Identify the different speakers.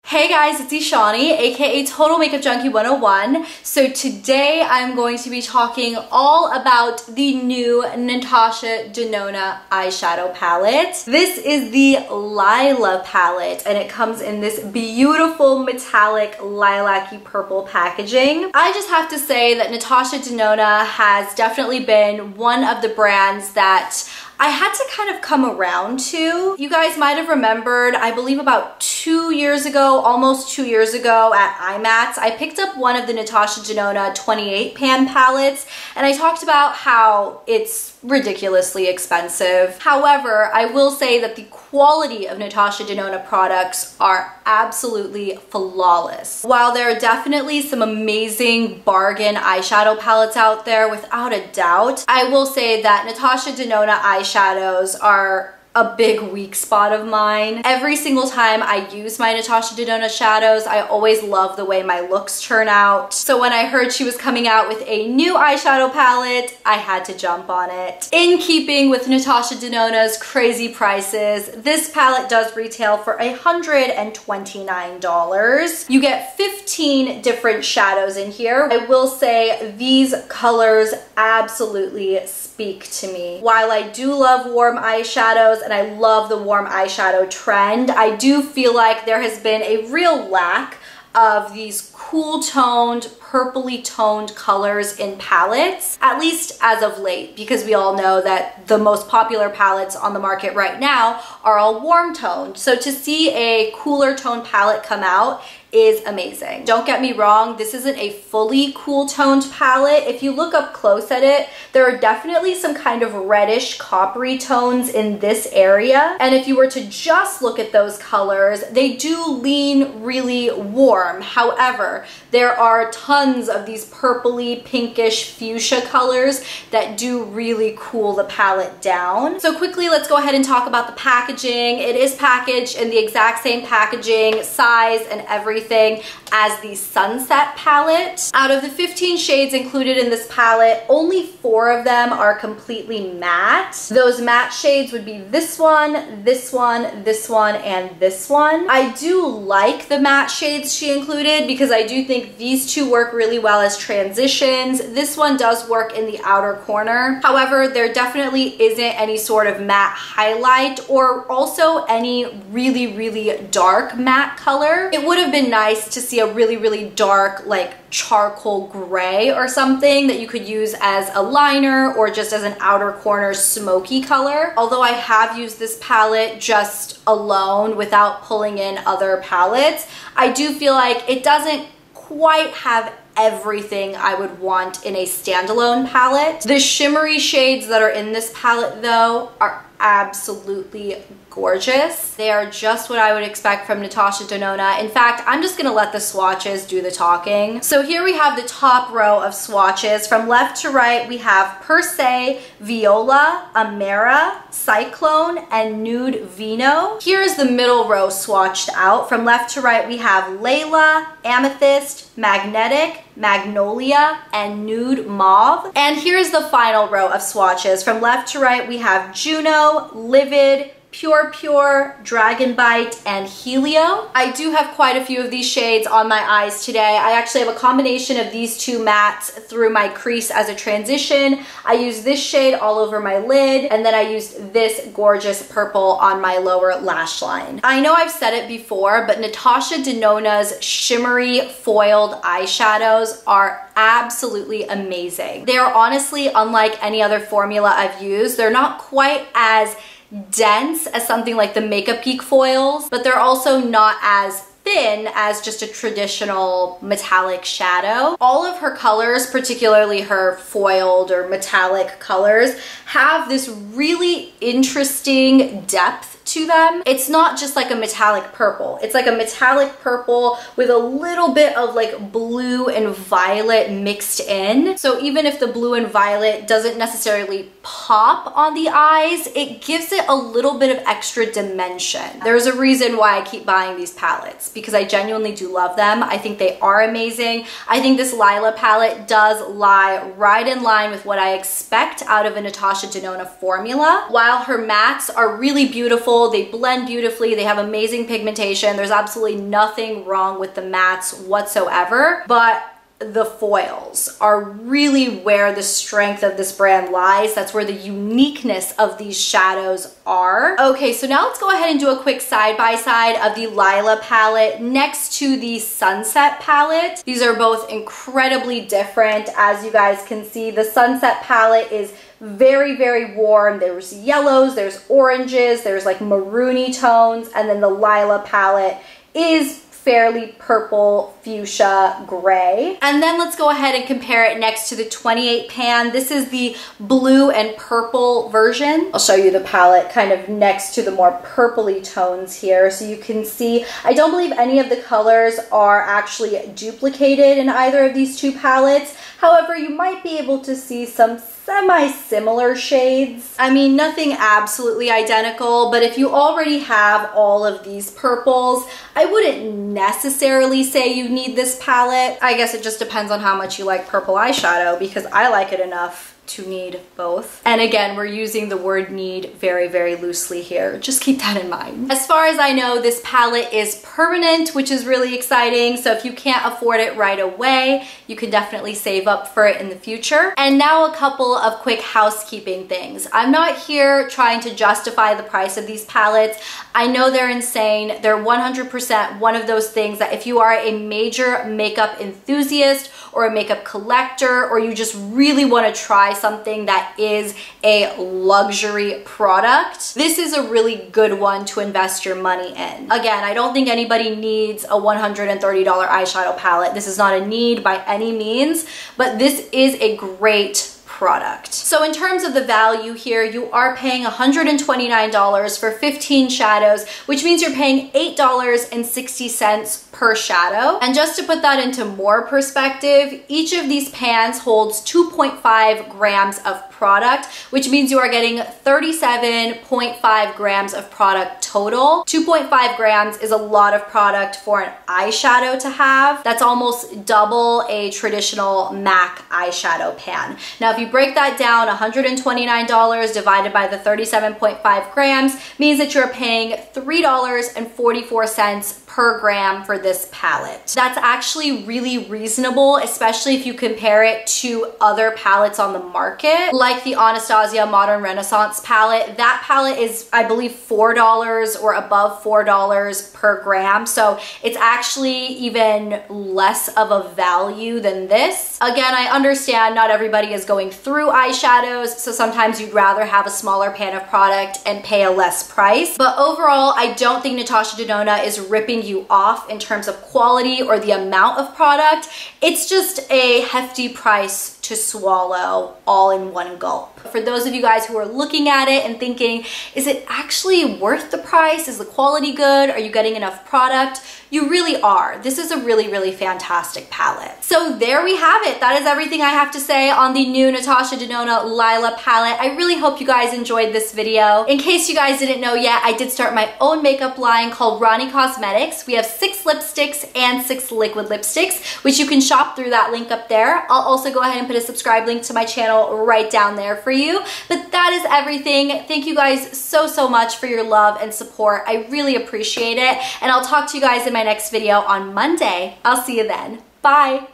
Speaker 1: Hey guys, it's Eshani, aka Total Makeup Junkie 101. So today I'm going to be talking all about the new Natasha Denona eyeshadow palette. This is the Lila palette and it comes in this beautiful metallic lilac-y purple packaging. I just have to say that Natasha Denona has definitely been one of the brands that I had to kind of come around to. You guys might have remembered, I believe about 2 years ago, almost 2 years ago at IMATS, I picked up one of the Natasha Denona 28 pan palettes and I talked about how it's ridiculously expensive. However, I will say that the quality of Natasha Denona products are absolutely flawless. While there are definitely some amazing bargain eyeshadow palettes out there, without a doubt, I will say that Natasha Denona eyeshadows are a big weak spot of mine. Every single time I use my Natasha Denona shadows, I always love the way my looks turn out. So when I heard she was coming out with a new eyeshadow palette, I had to jump on it. In keeping with Natasha Denona's crazy prices, this palette does retail for $129. You get 15 different shadows in here. I will say these colors absolutely speak to me. While I do love warm eyeshadows and I love the warm eyeshadow trend, I do feel like there has been a real lack of these cool toned, purpley toned colors in palettes, at least as of late, because we all know that the most popular palettes on the market right now are all warm toned. So to see a cooler toned palette come out is amazing. Don't get me wrong, this isn't a fully cool toned palette. If you look up close at it, there are definitely some kind of reddish coppery tones in this area. And if you were to just look at those colors, they do lean really warm. However, there are tons of these purpley, pinkish fuchsia colors that do really cool the palette down. So quickly, let's go ahead and talk about the packaging. It is packaged in the exact same packaging, size, and everything as the Sunset palette. Out of the 15 shades included in this palette, only 4 of them are completely matte. Those matte shades would be this one, this one, this one, and this one. I do like the matte shades she included because I do think these two work really well as transitions. This one does work in the outer corner. However, there definitely isn't any sort of matte highlight or also any really dark matte color. It would have been nice to see a really dark, like charcoal gray or something that you could use as a liner or just as an outer corner smoky color. Although I have used this palette just alone without pulling in other palettes, I do feel like it doesn't quite have everything I would want in a standalone palette. The shimmery shades that are in this palette though are absolutely gorgeous. They are just what I would expect from Natasha Denona. In fact, I'm just gonna let the swatches do the talking. So here we have the top row of swatches. From left to right, we have Per Se, Viola, Amara, Cyclone, and Nude Vino. Here is the middle row swatched out. From left to right, we have Layla, Amethyst, Magnetic, Magnolia, and Nude Mauve. And here's the final row of swatches. From left to right, we have Juno, Livid, Pure, Dragon Bite, and Helio. I do have quite a few of these shades on my eyes today. I actually have a combination of these two mattes through my crease as a transition. I used this shade all over my lid, and then I used this gorgeous purple on my lower lash line. I know I've said it before, but Natasha Denona's shimmery foiled eyeshadows are absolutely amazing. They are honestly unlike any other formula I've used. They're not quite as dense as something like the Makeup Peak foils, but they're also not as thin as just a traditional metallic shadow. All of her colors, particularly her foiled or metallic colors, have this really interesting depth to them. It's not just like a metallic purple. It's like a metallic purple with a little bit of like blue and violet mixed in. So even if the blue and violet doesn't necessarily pop on the eyes, it gives it a little bit of extra dimension. There's a reason why I keep buying these palettes, because I genuinely do love them. I think they are amazing. I think this Lila palette does lie right in line with what I expect out of a Natasha Denona formula. While her mattes are really beautiful, beautiful. They blend beautifully. They have amazing pigmentation. There's absolutely nothing wrong with the mattes whatsoever, but the foils are really where the strength of this brand lies. That's where the uniqueness of these shadows are. Okay, so now let's go ahead and do a quick side-by-side of the Lila palette next to the Sunset palette. These are both incredibly different. As you guys can see, the Sunset palette is very, very warm. There's yellows, there's oranges, there's like maroony tones, and then the Lila palette is fairly purple, fuchsia, gray. And then let's go ahead and compare it next to the 28 pan. This is the blue and purple version. I'll show you the palette kind of next to the more purpley tones here. So you can see, I don't believe any of the colors are actually duplicated in either of these two palettes. However, you might be able to see some semi-similar shades. I mean, nothing absolutely identical, but if you already have all of these purples, I wouldn't necessarily say you need this palette. I guess it just depends on how much you like purple eyeshadow, because I like it enough to need both. And again, we're using the word need very, very loosely here. Just keep that in mind. As far as I know, this palette is permanent, which is really exciting. So if you can't afford it right away, you can definitely save up for it in the future. And now a couple of quick housekeeping things. I'm not here trying to justify the price of these palettes. I know they're insane. They're 100% one of those things that if you are a major makeup enthusiast or a makeup collector, or you just really want to try something that is a luxury product, this is a really good one to invest your money in. Again, I don't think anybody needs a $130 eyeshadow palette. This is not a need by any means, but this is a great product. So in terms of the value here, you are paying $129 for 15 shadows, which means you're paying $8.60 per shadow. And just to put that into more perspective, each of these pans holds 2.5 grams of product, which means you are getting 37.5 grams of product total. 2.5 grams is a lot of product for an eyeshadow to have. That's almost double a traditional MAC eyeshadow pan. Now, if you break that down, $129 divided by the 37.5 grams means that you're paying $3.44 per gram for this palette. That's actually really reasonable, especially if you compare it to other palettes on the market, like the Anastasia Modern Renaissance palette. That palette is, I believe, $4 or above $4 per gram. So it's actually even less of a value than this. Again, I understand not everybody is going through eyeshadows, so sometimes you'd rather have a smaller pan of product and pay a less price. But overall, I don't think Natasha Denona is ripping you off in terms of quality or the amount of product. It's just a hefty price to swallow all in one gulp. For those of you guys who are looking at it and thinking, is it actually worth the price? Is the quality good? Are you getting enough product? You really are. This is a really, really fantastic palette. So there we have it. That is everything I have to say on the new Natasha Denona Lila palette. I really hope you guys enjoyed this video. In case you guys didn't know yet, I did start my own makeup line called Ronnie Cosmetics. We have 6 lipsticks and 6 liquid lipsticks, which you can shop through that link up there. I'll also go ahead and put a subscribe link to my channel right down there for you. But that is everything. Thank you guys so, so much for your love and support. I really appreciate it. And I'll talk to you guys in my next video on Monday. I'll see you then. Bye.